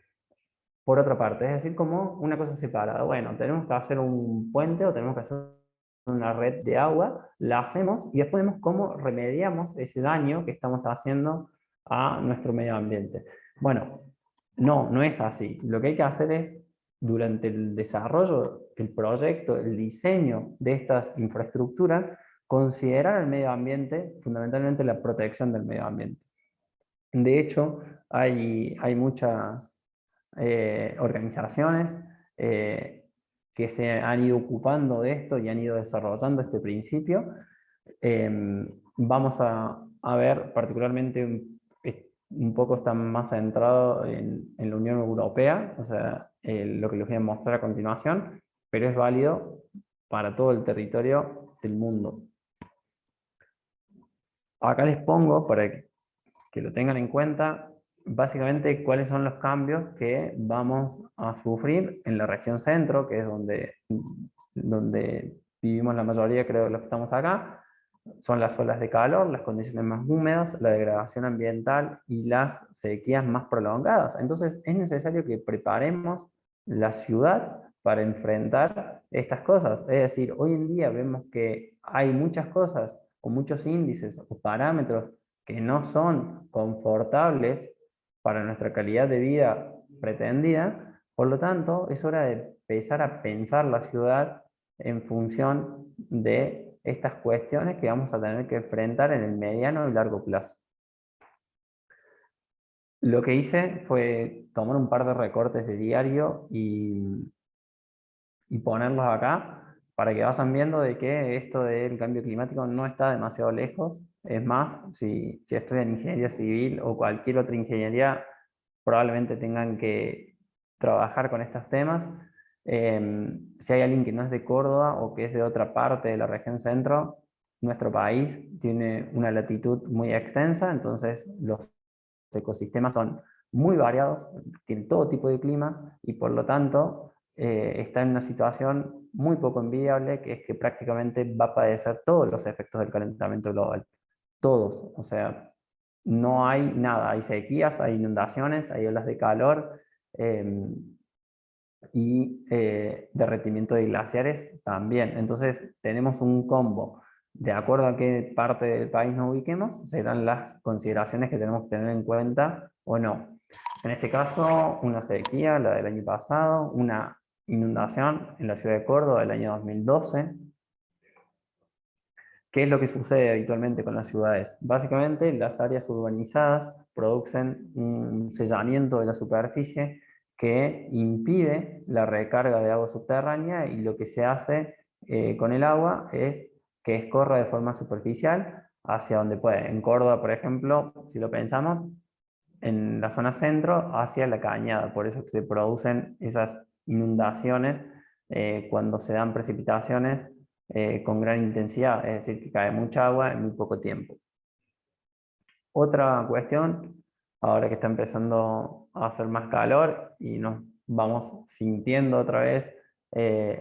por otra parte. Es decir, como una cosa separada. Bueno, tenemos que hacer un puente o tenemos que hacer una red de agua, la hacemos y después vemos cómo remediamos ese daño que estamos haciendo a nuestro medio ambiente. Bueno, no es así. Lo que hay que hacer es, durante el desarrollo, el proyecto, el diseño de estas infraestructuras, considerar el medio ambiente, fundamentalmente la protección del medio ambiente. De hecho, hay muchas organizaciones que se han ido ocupando de esto y han ido desarrollando este principio. Vamos a ver particularmente un poco está más centrado en la Unión Europea, o sea, lo que les voy a mostrar a continuación, pero es válido para todo el territorio del mundo. Acá les pongo, para que lo tengan en cuenta, básicamente cuáles son los cambios que vamos a sufrir en la región centro, que es donde vivimos la mayoría, creo, de los que estamos acá. Son las olas de calor, las condiciones más húmedas, la degradación ambiental y las sequías más prolongadas. Entonces es necesario que preparemos la ciudad para enfrentar estas cosas. Es decir, hoy en día vemos que hay muchas cosas o muchos índices o parámetros que no son confortables para nuestra calidad de vida pretendida. Por lo tanto, es hora de empezar a pensar la ciudad en función de estas cuestiones que vamos a tener que enfrentar en el mediano y largo plazo. Lo que hice fue tomar un par de recortes de diario y ponerlos acá para que vayan viendo de que esto del cambio climático no está demasiado lejos. Es más, si estudian ingeniería civil o cualquier otra ingeniería, probablemente tengan que trabajar con estos temas. Si hay alguien que no es de Córdoba o que es de otra parte de la región centro, nuestro país tiene una latitud muy extensa, entonces los ecosistemas son muy variados, tienen todo tipo de climas y por lo tanto está en una situación muy poco envidiable, que es que prácticamente va a padecer todos los efectos del calentamiento global. Todos, o sea, no hay nada, hay sequías, hay inundaciones, hay olas de calor, y derretimiento de glaciares también. Entonces tenemos un combo. De acuerdo a qué parte del país nos ubiquemos, serán las consideraciones que tenemos que tener en cuenta o no. En este caso, una sequía, la del año pasado, una inundación en la ciudad de Córdoba del año 2012. ¿Qué es lo que sucede habitualmente con las ciudades? Básicamente, las áreas urbanizadas producen un sellamiento de la superficie que impide la recarga de agua subterránea, y lo que se hace con el agua es que escorra de forma superficial hacia donde puede. En Córdoba, por ejemplo, si lo pensamos, en la zona centro hacia la cañada, por eso que se producen esas inundaciones cuando se dan precipitaciones con gran intensidad, es decir, que cae mucha agua en muy poco tiempo. Otra cuestión, ahora que está empezando a hacer más calor y nos vamos sintiendo otra vez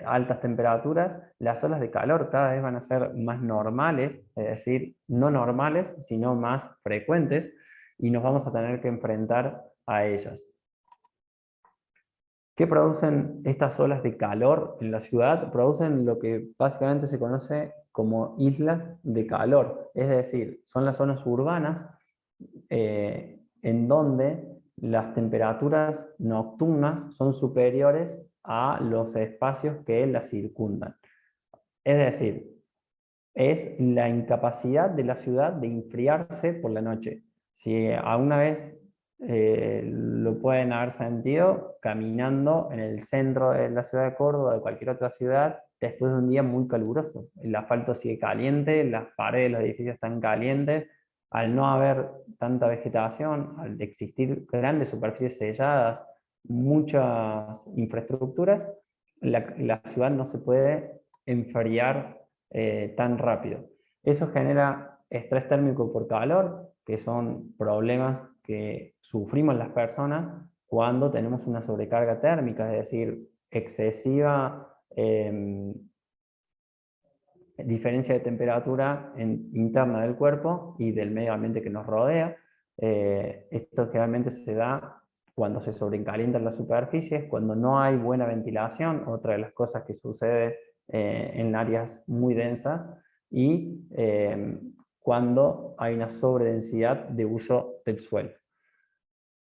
altas temperaturas, las olas de calor cada vez van a ser más normales, es decir, no normales, sino más frecuentes, y nos vamos a tener que enfrentar a ellas. ¿Qué producen estas olas de calor en la ciudad? Producen lo que básicamente se conoce como islas de calor, es decir, son las zonas urbanas en donde las temperaturas nocturnas son superiores a los espacios que las circundan. Es decir, es la incapacidad de la ciudad de enfriarse por la noche. Si alguna vez lo pueden haber sentido caminando en el centro de la ciudad de Córdoba o de cualquier otra ciudad después de un día muy caluroso. El asfalto sigue caliente, las paredes de los edificios están calientes. Al no haber tanta vegetación, al existir grandes superficies selladas, muchas infraestructuras, la ciudad no se puede enfriar tan rápido. Eso genera estrés térmico por calor, que son problemas que sufrimos las personas cuando tenemos una sobrecarga térmica, es decir, excesiva diferencia de temperatura interna del cuerpo y del medio ambiente que nos rodea. Esto generalmente se da cuando se sobrecalientan las superficies, cuando no hay buena ventilación, otra de las cosas que sucede en áreas muy densas, y cuando hay una sobredensidad de uso del suelo.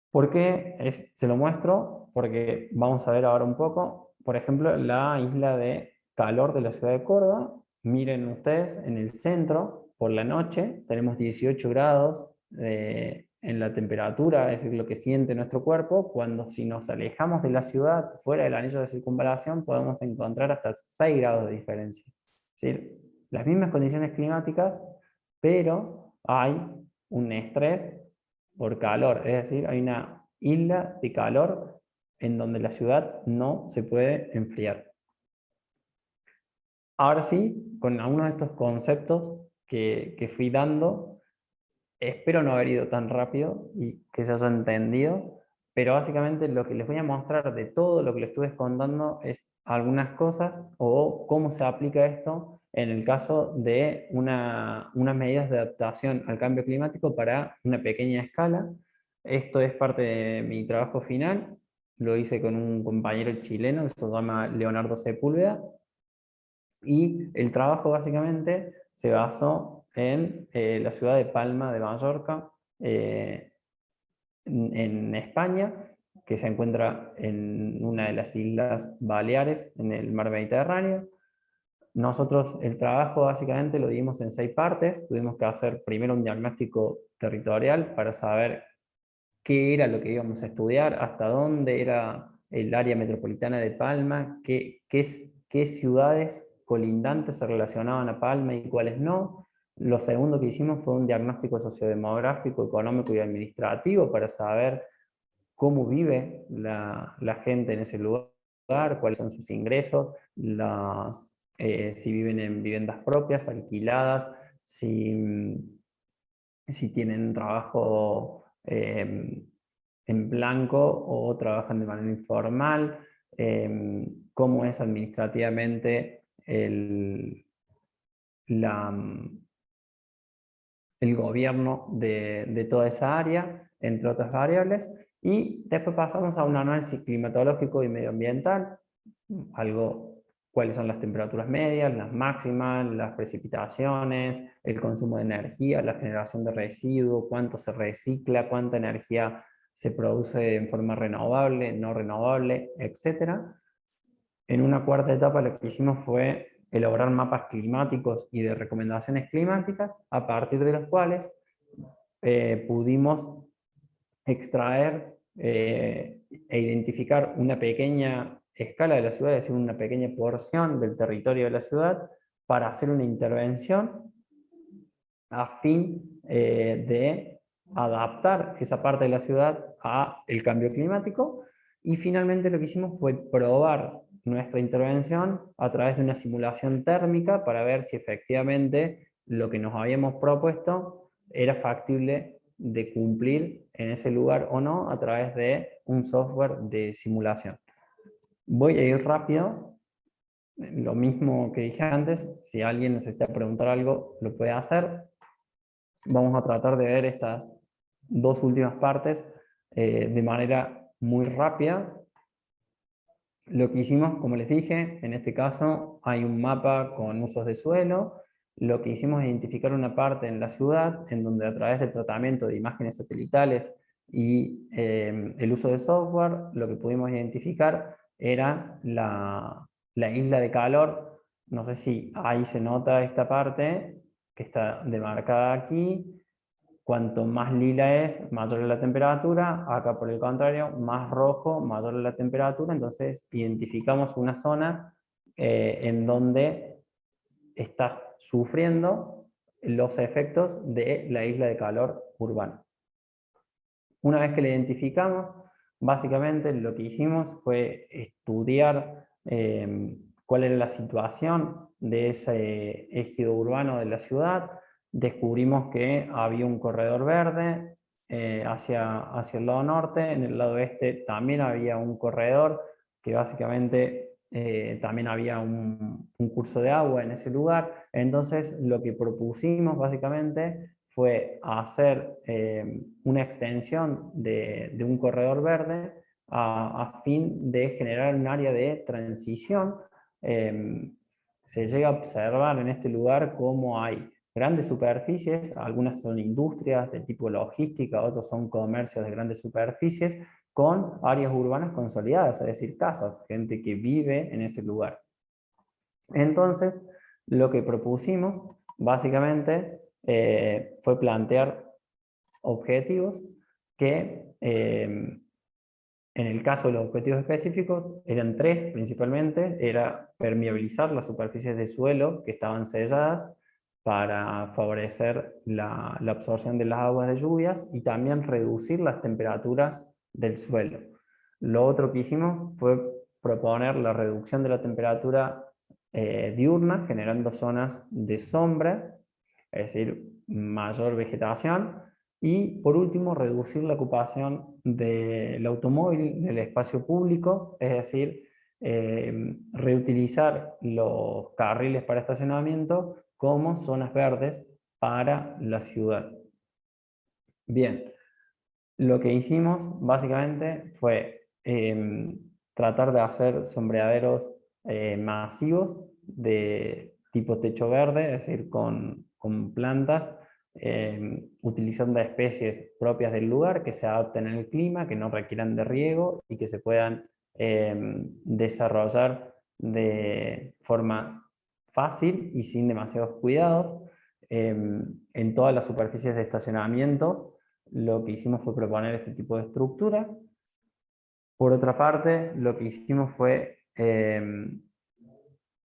¿Por qué se lo muestro? Porque vamos a ver ahora un poco, por ejemplo, la isla de calor de la ciudad de Córdoba. Miren ustedes, en el centro, por la noche, tenemos 18 grados en la temperatura, es decir, lo que siente nuestro cuerpo, cuando si nos alejamos de la ciudad, fuera del anillo de circunvalación, podemos encontrar hasta 6 grados de diferencia. Es decir, las mismas condiciones climáticas, pero hay un estrés por calor, es decir, hay una isla de calor en donde la ciudad no se puede enfriar. Ahora sí, con algunos de estos conceptos que fui dando, espero no haber ido tan rápido y que se haya entendido, pero básicamente lo que les voy a mostrar de todo lo que les estuve contando es algunas cosas o cómo se aplica esto en el caso de unas medidas de adaptación al cambio climático para una pequeña escala. Esto es parte de mi trabajo final, lo hice con un compañero chileno que se llama Leonardo Sepúlveda, y el trabajo básicamente se basó en la ciudad de Palma de Mallorca, en España, que se encuentra en una de las islas Baleares, en el mar Mediterráneo. Nosotros el trabajo básicamente lo dimos en 6 partes. Tuvimos que hacer primero un diagnóstico territorial para saber qué era lo que íbamos a estudiar, hasta dónde era el área metropolitana de Palma, qué ciudades colindantes se relacionaban a Palma y cuáles no. Lo segundo que hicimos fue un diagnóstico sociodemográfico, económico y administrativo para saber cómo vive la gente en ese lugar, cuáles son sus ingresos, si viven en viviendas propias, alquiladas, si tienen trabajo en blanco o trabajan de manera informal, cómo es administrativamente la, el gobierno de toda esa área, entre otras variables. Y después pasamos a un análisis climatológico y medioambiental, cuáles son las temperaturas medias, las máximas, las precipitaciones, el consumo de energía, la generación de residuos, cuánto se recicla, cuánta energía se produce en forma renovable, no renovable, etc. En una cuarta etapa lo que hicimos fue elaborar mapas climáticos y de recomendaciones climáticas, a partir de los cuales pudimos extraer e identificar una pequeña escala de la ciudad, es decir, una pequeña porción del territorio de la ciudad, para hacer una intervención a fin de adaptar esa parte de la ciudad a el cambio climático. Y finalmente lo que hicimos fue probar nuestra intervención a través de una simulación térmica para ver si efectivamente lo que nos habíamos propuesto era factible de cumplir en ese lugar o no a través de un software de simulación. Voy a ir rápido, lo mismo que dije antes, si alguien necesita preguntar algo, lo puede hacer. Vamos a tratar de ver estas dos últimas partes de manera muy rápida. Lo que hicimos, como les dije, en este caso hay un mapa con usos de suelo. Lo que hicimos es identificar una parte en la ciudad en donde a través del tratamiento de imágenes satelitales y el uso de software, lo que pudimos identificar era la isla de calor. No sé si ahí se nota esta parte que está demarcada aquí. Cuanto más lila es, mayor es la temperatura. Acá, por el contrario, más rojo, mayor es la temperatura. Entonces, identificamos una zona en donde está sufriendo los efectos de la isla de calor urbana. Una vez que la identificamos, básicamente lo que hicimos fue estudiar cuál era la situación de ese ejido urbano de la ciudad. Descubrimos que había un corredor verde hacia el lado norte. En el lado oeste también había un corredor que básicamente también había un curso de agua en ese lugar. Entonces lo que propusimos básicamente fue hacer una extensión de un corredor verde a fin de generar un área de transición. Se llega a observar en este lugar cómo hay grandes superficies, algunas son industrias de tipo logística, otros son comercios de grandes superficies, con áreas urbanas consolidadas, es decir, casas, gente que vive en ese lugar. Entonces, lo que propusimos, básicamente, fue plantear objetivos que, en el caso de los objetivos específicos, eran tres principalmente. Era permeabilizar las superficies de suelo que estaban selladas para favorecer la absorción de las aguas de lluvias y también reducir las temperaturas del suelo. Lo otro que hicimos fue proponer la reducción de la temperatura diurna, generando zonas de sombra, es decir, mayor vegetación. Y por último, reducir la ocupación del automóvil, del espacio público, es decir, reutilizar los carriles para estacionamiento como zonas verdes para la ciudad. Bien, lo que hicimos básicamente fue tratar de hacer sombreaderos masivos de tipo techo verde, es decir, con plantas, utilizando especies propias del lugar que se adapten al clima, que no requieran de riego y que se puedan desarrollar de forma fácil y sin demasiados cuidados en todas las superficies de estacionamiento. Lo que hicimos fue proponer este tipo de estructura. Por otra parte, lo que hicimos fue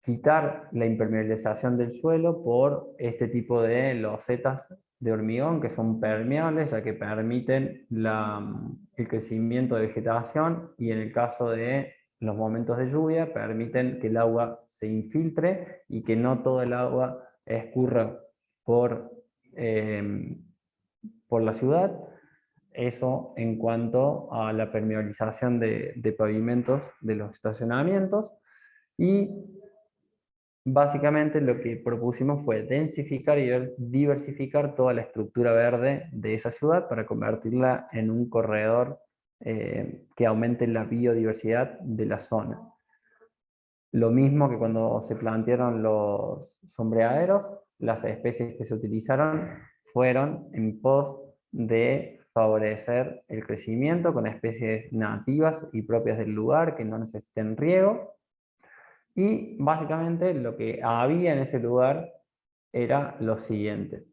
quitar la impermeabilización del suelo por este tipo de losetas de hormigón que son permeables, ya que permiten el crecimiento de vegetación, y en el caso de los momentos de lluvia permiten que el agua se infiltre y que no todo el agua escurra por la ciudad. Eso en cuanto a la permeabilización de pavimentos de los estacionamientos. Y básicamente lo que propusimos fue densificar y diversificar toda la estructura verde de esa ciudad para convertirla en un corredor que aumente la biodiversidad de la zona. Lo mismo que cuando se plantearon los sombreaderos, las especies que se utilizaron fueron en pos de favorecer el crecimiento con especies nativas y propias del lugar que no necesiten riego. Y básicamente lo que había en ese lugar era lo siguiente.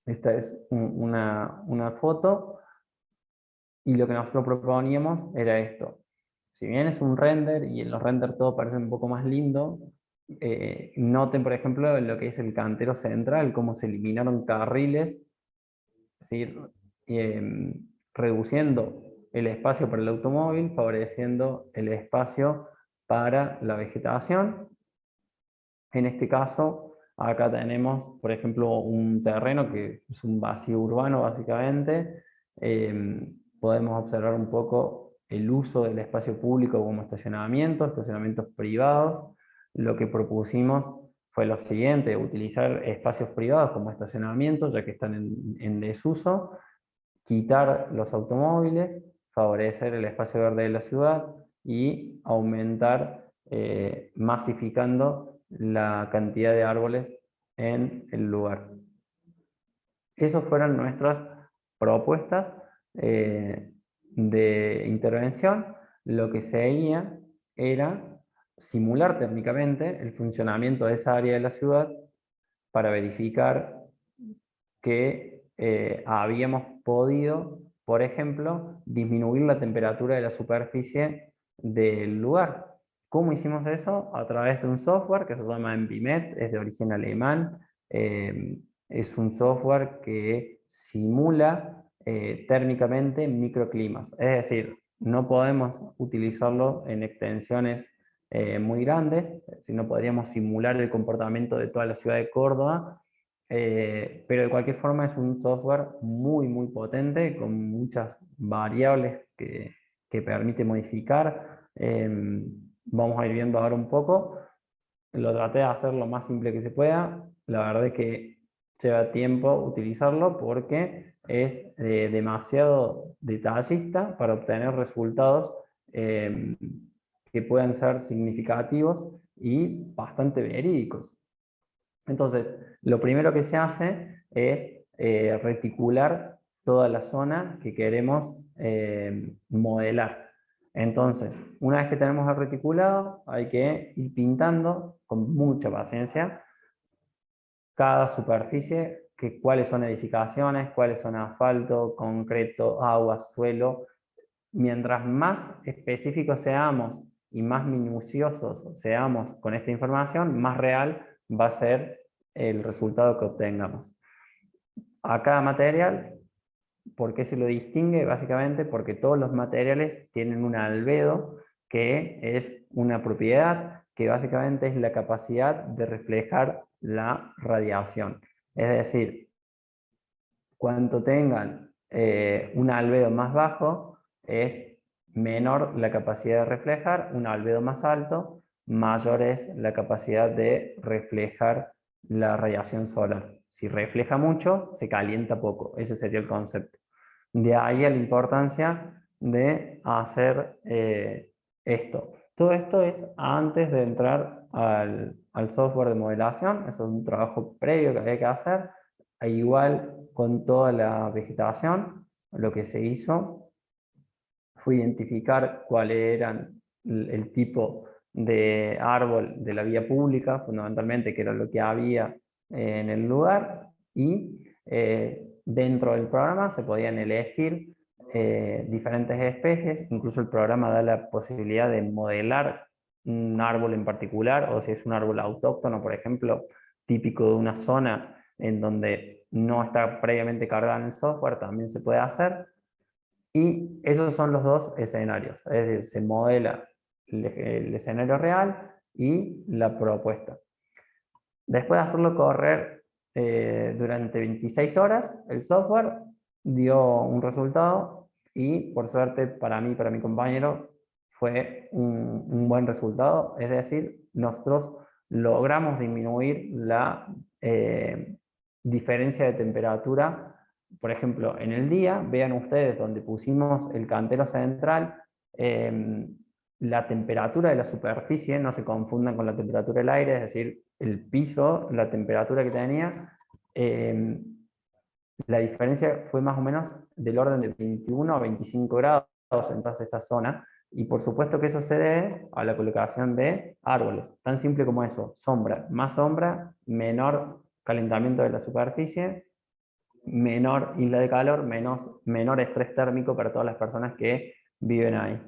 Esta es una foto y lo que nosotros proponíamos era esto. Si bien es un render y en los renders todo parece un poco más lindo, noten por ejemplo lo que es el cantero central, cómo se eliminaron carriles, es decir, reduciendo el espacio para el automóvil, favoreciendo el espacio para la vegetación. En este caso, acá tenemos, por ejemplo, un terreno que es un vacío urbano básicamente. Podemos observar un poco el uso del espacio público como estacionamiento, estacionamientos privados. Lo que propusimos fue lo siguiente: utilizar espacios privados como estacionamientos, ya que están en desuso, quitar los automóviles, favorecer el espacio verde de la ciudad y aumentar, masificando la cantidad de árboles en el lugar. Esas fueron nuestras propuestas de intervención. Lo que seguía era simular técnicamente el funcionamiento de esa área de la ciudad para verificar que habíamos podido, por ejemplo, disminuir la temperatura de la superficie del lugar. ¿Cómo hicimos eso? A través de un software que se llama Envimet, es de origen alemán. Es un software que simula térmicamente microclimas. Es decir, no podemos utilizarlo en extensiones muy grandes, sino podríamos simular el comportamiento de toda la ciudad de Córdoba. Pero de cualquier forma es un software muy potente, con muchas variables que permite modificar. Vamos a ir viendo ahora un poco. Lo traté de hacer lo más simple que se pueda. La verdad es que lleva tiempo utilizarlo porque es demasiado detallista para obtener resultados que puedan ser significativos y bastante verídicos. Entonces, lo primero que se hace es reticular toda la zona que queremos modelar. Entonces, una vez que tenemos el reticulado, hay que ir pintando con mucha paciencia cada superficie, cuáles son edificaciones, cuáles son asfalto, concreto, agua, suelo. Mientras más específicos seamos y más minuciosos seamos con esta información, más real va a ser el resultado que obtengamos. A cada material, ¿por qué se lo distingue? Básicamente porque todos los materiales tienen un albedo, que es una propiedad que básicamente es la capacidad de reflejar la radiación. Es decir, cuanto tengan un albedo más bajo, es menor la capacidad de reflejar; un albedo más alto, mayor es la capacidad de reflejar la radiación solar. Si refleja mucho, se calienta poco. Ese sería el concepto. De ahí la importancia de hacer esto. Todo esto es antes de entrar al software de modelación. Eso es un trabajo previo que había que hacer. E igual con toda la vegetación, lo que se hizo fue identificar cuál era el tipo de árbol de la vía pública, fundamentalmente, que era lo que había en el lugar, y dentro del programa se podían elegir diferentes especies. Incluso el programa da la posibilidad de modelar un árbol en particular, o si es un árbol autóctono, por ejemplo, típico de una zona en donde no está previamente cargado en el software, también se puede hacer. Y esos son los dos escenarios, es decir, se modela el escenario real y la propuesta. Después de hacerlo correr durante 26 horas, el software dio un resultado y, por suerte para mí y para mi compañero, fue un buen resultado. Es decir, nosotros logramos disminuir la diferencia de temperatura por ejemplo, en el día, vean ustedes donde pusimos el cantero central, la temperatura de la superficie, no se confundan con la temperatura del aire, es decir, el piso, la temperatura que tenía, la diferencia fue más o menos del orden de 21 a 25 grados en toda esta zona, y por supuesto que eso se debe a la colocación de árboles, tan simple como eso, sombra, menor calentamiento de la superficie, menor isla de calor, menor estrés térmico para todas las personas que viven ahí.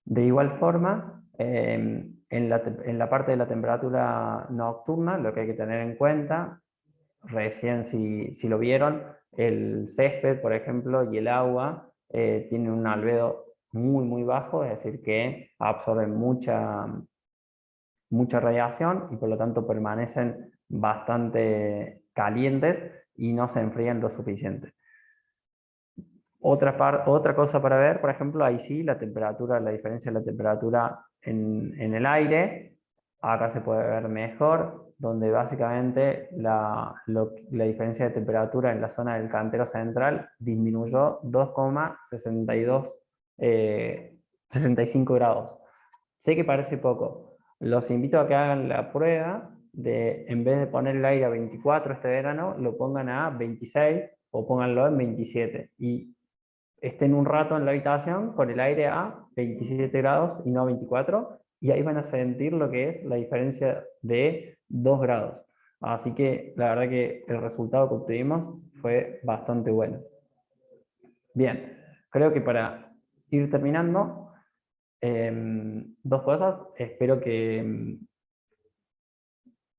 De igual forma, en la parte de la temperatura nocturna, lo que hay que tener en cuenta, recién si lo vieron, el césped, por ejemplo, y el agua tienen un albedo muy bajo, es decir, que absorben mucha radiación y por lo tanto permanecen bastante calientes y no se enfrían lo suficiente. Otra cosa para ver, por ejemplo, ahí sí, la temperatura, la diferencia de la temperatura en el aire, acá se puede ver mejor, donde básicamente la diferencia de temperatura en la zona del cantero central disminuyó 2,62 65 grados. Sé que parece poco. Los invito a que hagan la prueba de, en vez de poner el aire a 24 este verano, lo pongan a 26 o pónganlo en 27. Y estén un rato en la habitación con el aire a 27 grados y no a 24, y ahí van a sentir lo que es la diferencia de 2 grados. Así que la verdad que el resultado que obtuvimos fue bastante bueno. Bien, creo que para ir terminando, dos cosas. Espero que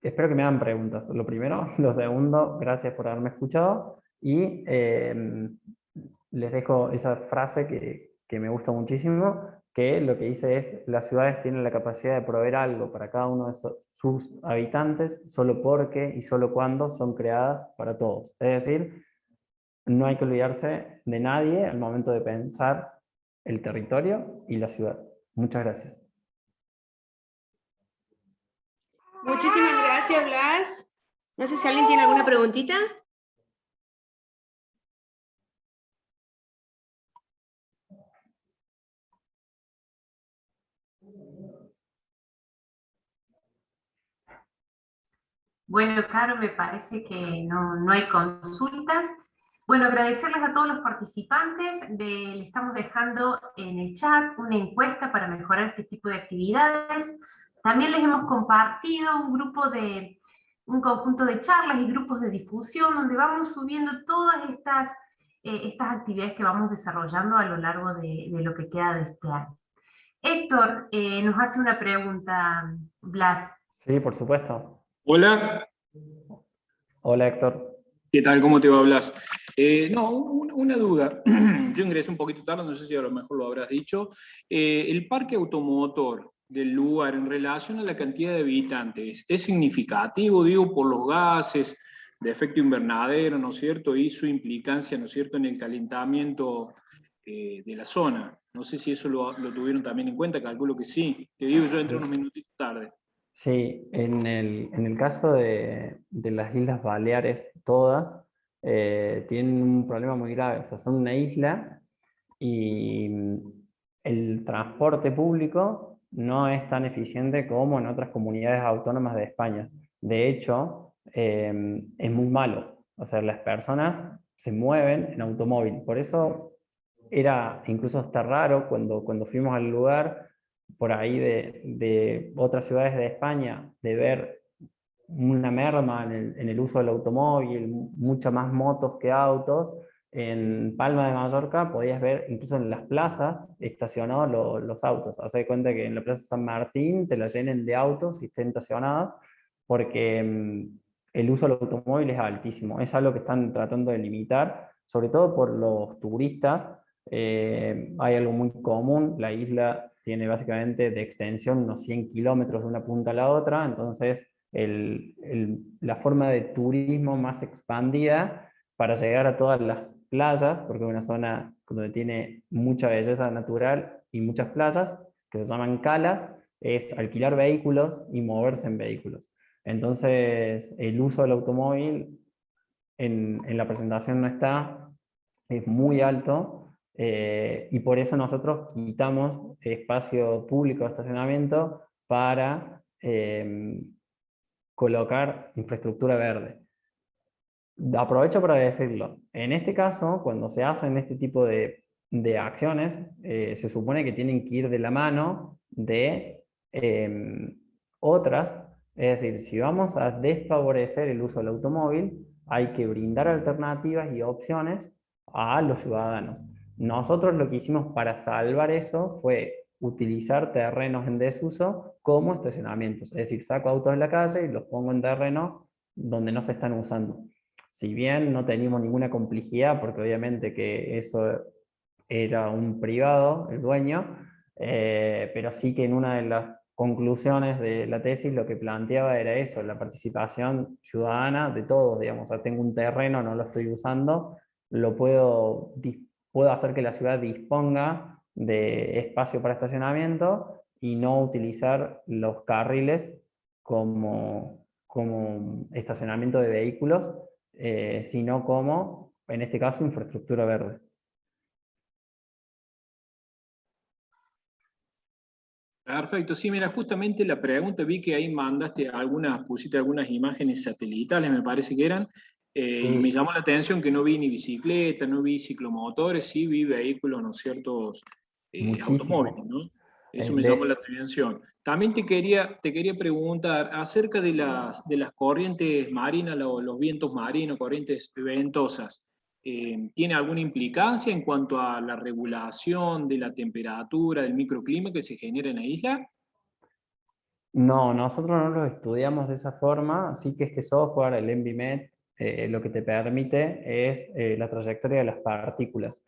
me hagan preguntas. Lo primero. Lo segundo, gracias por haberme escuchado. Y les dejo esa frase que me gusta muchísimo, que lo que dice es: las ciudades tienen la capacidad de proveer algo para cada uno de sus habitantes, solo porque y solo cuando son creadas para todos. Es decir, no hay que olvidarse de nadie al momento de pensar el territorio y la ciudad. Muchas gracias. Muchísimas gracias, Blas. No sé si alguien tiene alguna preguntita. Bueno, Caro, me parece que no hay consultas. Bueno, agradecerles a todos los participantes. Le estamos dejando en el chat una encuesta para mejorar este tipo de actividades. También les hemos compartido un conjunto de charlas y grupos de difusión donde vamos subiendo todas estas actividades que vamos desarrollando a lo largo de lo que queda de este año. Héctor, nos hace una pregunta, Blas. Sí, por supuesto. Hola, Hola, Héctor. ¿qué tal? ¿Cómo te va, Blas? No, una duda. Yo ingresé un poquito tarde, no sé si a lo mejor lo habrás dicho. El parque automotor del lugar en relación a la cantidad de habitantes, ¿es significativo, digo, por los gases de efecto invernadero, ¿no es cierto? Y su implicancia, ¿no es cierto?, en el calentamiento de la zona. No sé si eso lo tuvieron también en cuenta, calculo que sí. Te digo, yo entré unos minutitos tarde. Sí, en el caso de las Islas Baleares, todas tienen un problema muy grave. O sea, son una isla y el transporte público no es tan eficiente como en otras comunidades autónomas de España. De hecho, es muy malo. O sea, las personas se mueven en automóvil. Por eso era incluso hasta raro cuando fuimos al lugar por ahí de otras ciudades de España, de ver una merma en el uso del automóvil, muchas más motos que autos. En Palma de Mallorca podías ver incluso en las plazas estacionados los autos. Haz de cuenta que en la Plaza San Martín te la llenen de autos y estén estacionados, porque el uso del automóvil es altísimo. Es algo que están tratando de limitar, sobre todo por los turistas. Hay algo muy común: la isla tiene básicamente de extensión unos 100 kilómetros de una punta a la otra, entonces la forma de turismo más expandida para llegar a todas las playas, porque es una zona donde tiene mucha belleza natural y muchas playas, que se llaman calas, es alquilar vehículos y moverse en vehículos. Entonces, el uso del automóvil en la presentación no está, es muy alto, y por eso nosotros quitamos espacio público de estacionamiento para colocar infraestructura verde. Aprovecho para decirlo, en este caso, cuando se hacen este tipo de acciones, se supone que tienen que ir de la mano de otras, es decir, si vamos a desfavorecer el uso del automóvil, hay que brindar alternativas y opciones a los ciudadanos. Nosotros lo que hicimos para salvar eso fue utilizar terrenos en desuso como estacionamientos, es decir, saco autos de la calle y los pongo en terrenos donde no se están usando. Si bien no teníamos ninguna complejidad, porque obviamente que eso era un privado, el dueño, pero sí que en una de las conclusiones de la tesis lo que planteaba era eso, la participación ciudadana de todos, digamos. O sea, tengo un terreno, no lo estoy usando, puedo hacer que la ciudad disponga de espacio para estacionamiento y no utilizar los carriles como estacionamiento de vehículos, sino como, en este caso, infraestructura verde. Perfecto, sí, mira, justamente la pregunta, vi que ahí pusiste algunas imágenes satelitales, me parece que eran, Sí, y me llamó la atención que no vi ni bicicleta, no vi ciclomotores, sí vi vehículos, ¿no es cierto?, automóviles, muchísimo. ¿no? Eso me llamó la De, atención. También te quería preguntar acerca de las corrientes marinas, los vientos marinos, corrientes ventosas. ¿Tiene alguna implicancia en cuanto a la regulación de la temperatura, del microclima que se genera en la isla? no, nosotros no lo estudiamos de esa forma, así que este software, el ENVIMET, lo que te permite es la trayectoria de las partículas.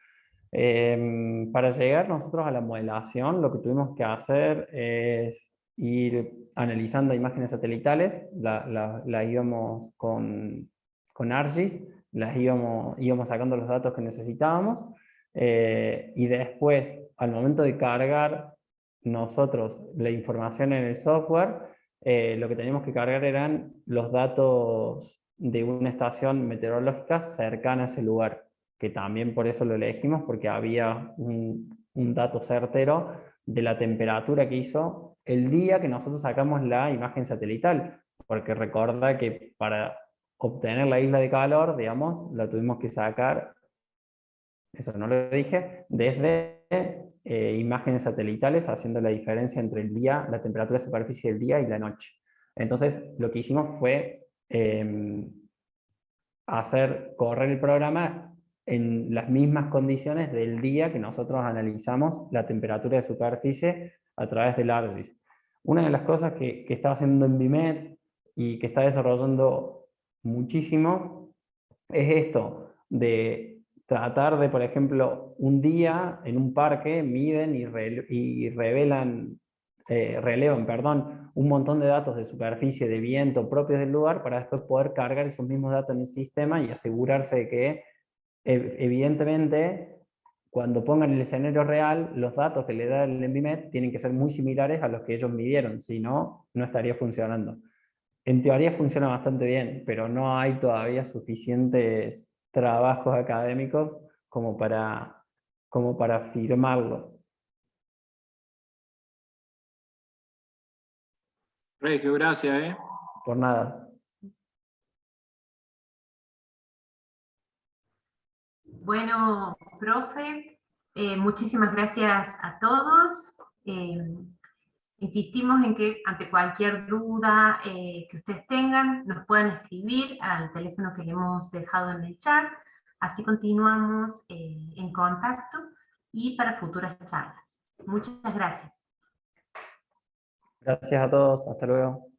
Para llegar nosotros a la modelación, lo que tuvimos que hacer es ir analizando imágenes satelitales, las íbamos con ArcGIS, íbamos sacando los datos que necesitábamos, y después, al momento de cargar nosotros la información en el software, lo que teníamos que cargar eran los datos de una estación meteorológica cercana a ese lugar, que también por eso lo elegimos, porque había un dato certero de la temperatura que hizo el día que nosotros sacamos la imagen satelital, porque recuerda que para obtener la isla de calor, digamos, la tuvimos que sacar, eso no lo dije, desde imágenes satelitales, haciendo la diferencia entre el día, la temperatura de superficie del día y la noche. Entonces, lo que hicimos fue hacer correr el programa en las mismas condiciones del día que nosotros analizamos la temperatura de superficie a través del ArcGIS. Una de las cosas que está haciendo ENVIMET y que está desarrollando muchísimo es esto de tratar de, por ejemplo, un día en un parque miden y relevan, perdón, un montón de datos de superficie, de viento propios del lugar para después poder cargar esos mismos datos en el sistema y asegurarse de que, evidentemente, cuando pongan el escenario real, los datos que le da el ENVIMET tienen que ser muy similares a los que ellos midieron, si no, no estaría funcionando. En teoría funciona bastante bien, pero no hay todavía suficientes trabajos académicos como para firmarlo. Regio, gracias, Por nada. Bueno, profe, muchísimas gracias a todos. Insistimos en que ante cualquier duda que ustedes tengan, nos puedan escribir al teléfono que le hemos dejado en el chat. Así continuamos en contacto y para futuras charlas. Muchas gracias. Gracias a todos. Hasta luego.